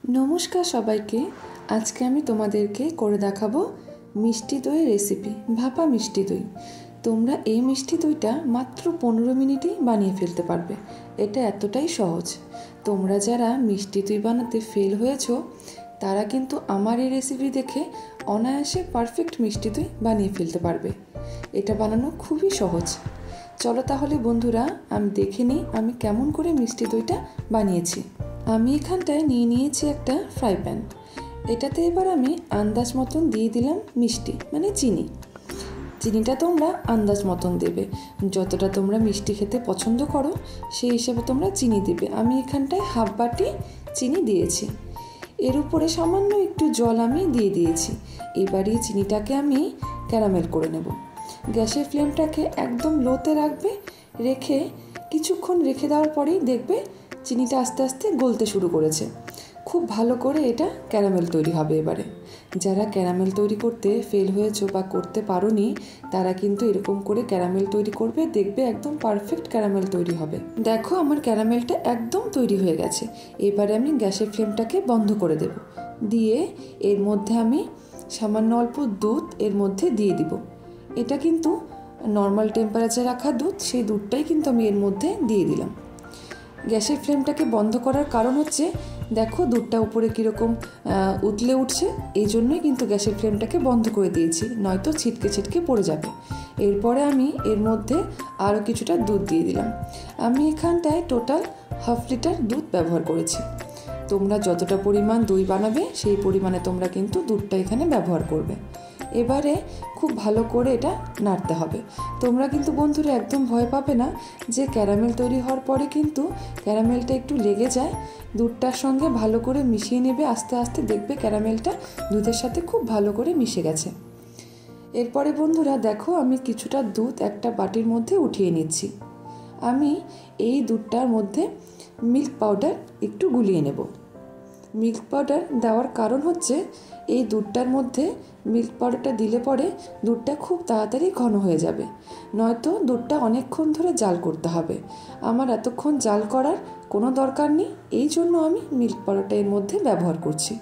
नमस्कार सबाइके आज के आमी तोमादेरके करे देखाबो मिष्टि दई रेसिपि भापा मिष्टि दई। तोमरा এই মিষ্টি দইটা মাত্র 15 মিনিটেই বানিয়ে ফেলতে পারবে। এটা এতটাই সহজ। তোমরা যারা মিষ্টি দই বানাতে ফেল হয়েছো তারা কিন্তু আমার এই রেসিপি দেখে অনায়াসে পারফেক্ট মিষ্টি দই বানিয়ে ফেলতে পারবে। এটা বানানো খুবই সহজ। চলো তাহলে বন্ধুরা আমি দেখে নিই আমি কেমন করে মিষ্টি দইটা বানিয়েছি। আমি এখানটায় নিয়ে নিয়েছি একটা ফ্রাই প্যান। এটাতে এবার আমি আন্দাজ মতন দিয়ে দিলাম মিষ্টি মানে চিনি। চিনিটা তোমরা আন্দাজ মতন দেবে, যতটা তোমরা মিষ্টি খেতে পছন্দ করো সেই হিসেবে তোমরা চিনি দেবে। আমি এখানটায় হাফ বাটি চিনি দিয়েছি। এর উপরে সামান্য একটু জল আমি দিয়ে দিয়েছি। এবার এই চিনিটাকে আমি ক্যারামেল করে নেব। গ্যাসের ফ্লেমটাকে একদম লোতে রাখবে, রেখে কিছুক্ষণ রেখে দেওয়ার পরেই দেখবে চিনিটা আস্তে আস্তে গলতে শুরু করেছে। খুব ভালো করে এটা ক্যারামেল তৈরি হবে। এবারে যারা ক্যারামেল তৈরি করতে ফেল হয়েছো বা করতে পারোনি তারা কিন্তু এরকম করে ক্যারামেল তৈরি করবে, দেখবে একদম পারফেক্ট ক্যারামেল তৈরি হবে। দেখো আমার ক্যারামেলটা একদম তৈরি হয়ে গেছে। এবারে আমি গ্যাসের ফ্লেমটাকে বন্ধ করে দেব। দিয়ে এর মধ্যে আমি সামান্য অল্প দুধ এর মধ্যে দিয়ে দিব। এটা কিন্তু নর্মাল টেম্পারেচার রাখা দুধ, সেই দুধটাই কিন্তু আমি এর মধ্যে দিয়ে দিলাম। গ্যাসের ফ্লেমটাকে বন্ধ করার কারণ হচ্ছে দেখো দুধটা উপরে কীরকম উতলে উঠছে, এই জন্যই কিন্তু গ্যাসের ফ্লেমটাকে বন্ধ করে দিয়েছি, নয়তো ছিটকে ছিটকে পড়ে যাবে। এরপরে আমি এর মধ্যে আরও কিছুটা দুধ দিয়ে দিলাম। আমি এখানটায় টোটাল হাফ লিটার দুধ ব্যবহার করেছি। তোমরা যতটা পরিমাণ দই বানাবে সেই পরিমাণে তোমরা কিন্তু দুধটা এখানে ব্যবহার করবে। এবারে খুব ভালো করে এটা নাড়তে হবে। তোমরা কিন্তু বন্ধুরা একদম ভয় পাবে না যে ক্যারামেল তৈরি হওয়ার পরে কিন্তু ক্যারামেলটা একটু লেগে যায়। দুধটার সঙ্গে ভালো করে মিশিয়ে নেবে, আস্তে আস্তে দেখবে ক্যারামেলটা দুধের সাথে খুব ভালো করে মিশে গেছে। এরপরে বন্ধুরা দেখো আমি কিছুটা দুধ একটা বাটির মধ্যে উঠিয়ে নিচ্ছি। আমি এই দুধটার মধ্যে মিল্ক পাউডার একটু গুলিয়ে নেব। মিল্ক পাউডার দেওয়ার কারণ হচ্ছে এই দুধটার মধ্যে মিল্ক পাউডারটা দিলে পরে দুধটা খুব তাড়াতাড়ি ঘন হয়ে যাবে, নয়তো দুধটা অনেকক্ষণ ধরে জাল করতে হবে। আমার এতক্ষণ জাল করার কোনো দরকার নেই, এই জন্য আমি মিল্ক পাউডারটা এর মধ্যে ব্যবহার করছি।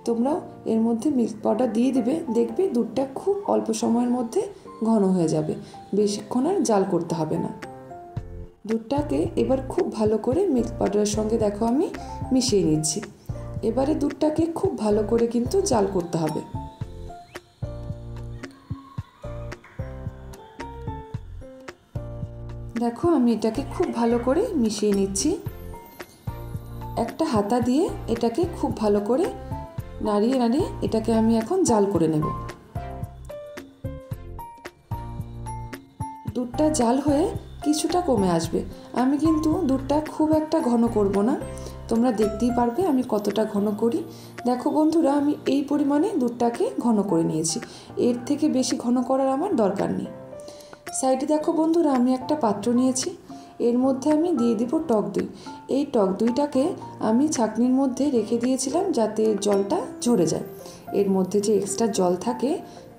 তোমরাও এর মধ্যে মিল্ক পাউডার দিয়ে দিবে, দেখবে দুধটা খুব অল্প সময়ের মধ্যে ঘন হয়ে যাবে, বেশিক্ষণ আর জাল করতে হবে না। দুধটাকে এবার খুব ভালো করে মিল্ক পাউডারের সঙ্গে দেখো আমি মিশিয়ে নিচ্ছি। এবারে দুধটাকে খুব ভালো করে কিন্তু জাল করতে হবে। দেখো আমি এটাকে খুব ভালো করে মিশিয়ে নিচ্ছি। একটা হাতা দিয়ে এটাকে খুব ভালো করে নাড়িয়ে নাড়িয়ে এটাকে আমি এখন জাল করে নেব। দুধটা জাল হয়ে কিছুটা কমে আসবে। আমি কিন্তু দুধটা খুব একটা ঘন করব না, তোমরা দেখতেই পারবে আমি কতটা ঘন করি। দেখো বন্ধুরা আমি এই পরিমাণে দুধটাকে ঘন করে নিয়েছি, এর থেকে বেশি ঘন করার আমার দরকার নেই। সাইডে দেখো বন্ধুরা আমি একটা পাত্র নিয়েছি, এর মধ্যে আমি দিয়ে দিব টক দই। এই টক দইটাকে আমি ছাঁকনির মধ্যে রেখে দিয়েছিলাম যাতে জলটা ঝরে যায়। এর মধ্যে যে এক্সট্রা জল থাকে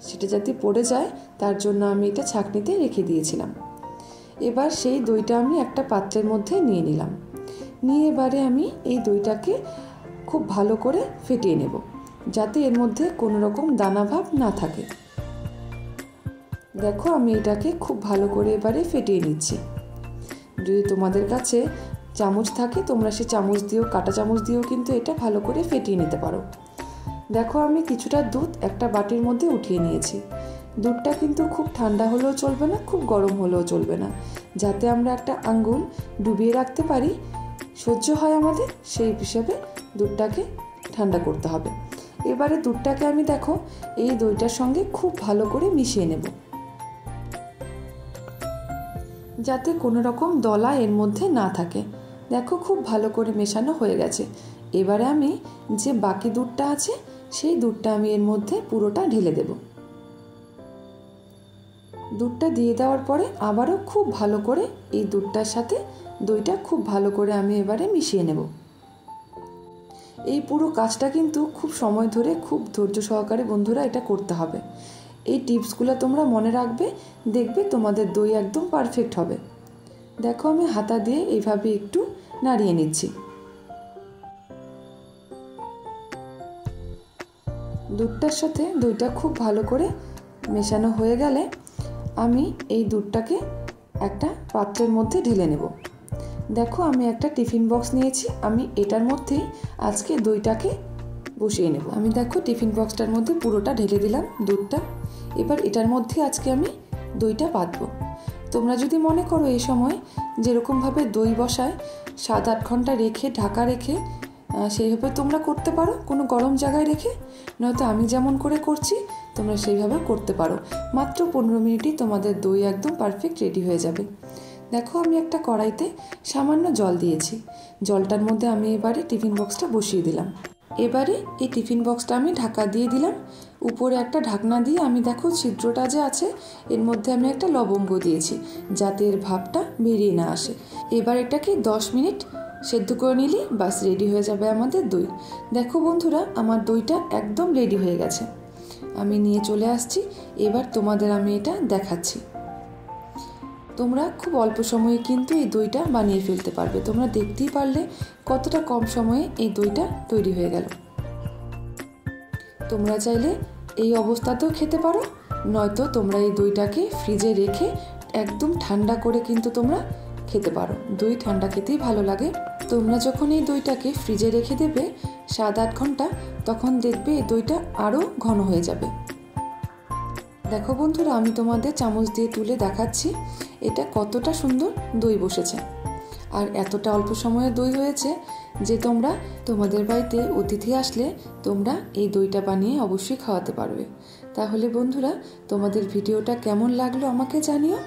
সেটা যাতে পড়ে যায় তার জন্য আমি এটা ছাঁকনিতে রেখে দিয়েছিলাম। এবার সেই দইটা আমি একটা পাত্রের মধ্যে নিয়ে নিলাম। নিয়ে এবারে আমি এই দইটাকে খুব ভালো করে ফেটিয়ে নেব যাতে এর মধ্যে কোনো রকম দানা ভাব না থাকে। দেখো আমি এটাকে খুব ভালো করে এবারে ফেটিয়ে নিচ্ছি। যদি তোমাদের কাছে চামচ থাকে তোমরা সে চামচ দিয়েও কাঁটা চামচ দিয়েও কিন্তু এটা ভালো করে ফেটিয়ে নিতে পারো। দেখো আমি কিছুটা দুধ একটা বাটির মধ্যে উঠিয়ে নিয়েছি। দুধটা কিন্তু খুব ঠান্ডা হলেও চলবে না, খুব গরম হলেও চলবে না, যাতে আমরা একটা আঙ্গুল ডুবিয়ে রাখতে পারি সহ্য হয় আমাদের, সেই হিসেবে দুধটাকে ঠান্ডা করতে হবে। এবারে দুধটাকে আমি দেখো এই দইটার সঙ্গে খুব ভালো করে মিশিয়ে নেব যাতে কোনো রকম দলা এর মধ্যে না থাকে। দেখো খুব ভালো করে মেশানো হয়ে গেছে। এবারে আমি যে বাকি দুধটা আছে সেই দুধটা আমি এর মধ্যে পুরোটা ঢেলে দেব। দুধটা দিয়ে দেওয়ার পরে আবারও খুব ভালো করে এই দুধটার সাথে দইটা খুব ভালো করে আমি এবারে মিশিয়ে নেব। এই পুরো কাজটা কিন্তু খুব সময় ধরে খুব ধৈর্য সহকারে বন্ধুরা এটা করতে হবে। এই টিপসগুলো তোমরা মনে রাখবে, দেখবে তোমাদের দই একদম পারফেক্ট হবে। দেখো আমি হাতা দিয়ে এইভাবে একটু নাড়িয়ে নিচ্ছি। দুধটার সাথে দইটা খুব ভালো করে মেশানো হয়ে গেলে আমি এই দুধটাকে একটা পাত্রের মধ্যে ঢেলে নেব। দেখো আমি একটা টিফিন বক্স নিয়েছি, আমি এটার মধ্যেই আজকে দইটাকে বসিয়ে নেব। আমি দেখো টিফিন বক্সটার মধ্যে পুরোটা ঢেলে দিলাম দুধটা। এবার এটার মধ্যে আজকে আমি দইটা বাঁধবো। তোমরা যদি মনে করো এই সময় যেরকমভাবে দই বসায় 7-8 ঘন্টা রেখে ঢাকা রেখে সেইভাবে তোমরা করতে পারো, কোনো গরম জায়গায় রেখে, নয়তো আমি যেমন করে করছি তোমরা সেইভাবে করতে পারো। মাত্র 15 মিনিটই তোমাদের দই একদম পারফেক্ট রেডি হয়ে যাবে। দেখো আমি একটা কড়াইতে সামান্য জল দিয়েছি, জলটার মধ্যে আমি এবারে টিফিন বক্সটা বসিয়ে দিলাম। এবারে এই টিফিন বক্সটা আমি ঢাকা দিয়ে দিলাম, উপরে একটা ঢাকনা দিয়ে আমি দেখো ছিদ্রটা যে আছে এর মধ্যে আমি একটা লবঙ্গ দিয়েছি যাতে এর ভাবটা বেরিয়ে না আসে। এবার এটাকে 10 মিনিট সেদ্ধ করে নিলে বাস রেডি হয়ে যাবে আমাদের দই। দেখো বন্ধুরা আমার দইটা একদম রেডি হয়ে গেছে, আমি নিয়ে চলে আসছি। এবার তোমাদের আমি এটা দেখাচ্ছি। তোমরা খুব অল্প সময়ে কিন্তু এই দইটা বানিয়ে ফেলতে পারবে। তোমরা দেখতেই পারলে কতটা কম সময়ে এই দইটা তৈরি হয়ে গেল। তোমরা চাইলে এই অবস্থাতেও খেতে পারো, নয়তো তোমরা এই দইটাকে ফ্রিজে রেখে একদম ঠান্ডা করে কিন্তু তোমরা খেতে পারো। দই ঠান্ডা খেতেই ভালো লাগে। তোমরা যখন এই দইটাকে ফ্রিজে রেখে দেবে 7-8 ঘন্টা, তখন দেখবে এই দইটা আরও ঘন হয়ে যাবে। দেখো বন্ধুরা আমি তোমাদের চামচ দিয়ে তুলে দেখাচ্ছি এটা কতটা সুন্দর দই বসেছে, আর এতটা অল্প সময়ে দই হয়েছে যে তোমরা তোমাদের বাড়িতে অতিথি আসলে তোমরা এই দইটা বানিয়ে অবশ্যই খাওয়াতে পারবে। তাহলে বন্ধুরা তোমাদের ভিডিওটা কেমন লাগলো আমাকে জানিও।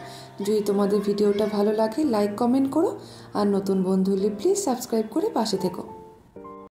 যদি তোমাদের ভিডিওটা ভালো লাগে লাইক কমেন্ট করো, আর নতুন বন্ধু হলে প্লিজ সাবস্ক্রাইব করে পাশে থেকো।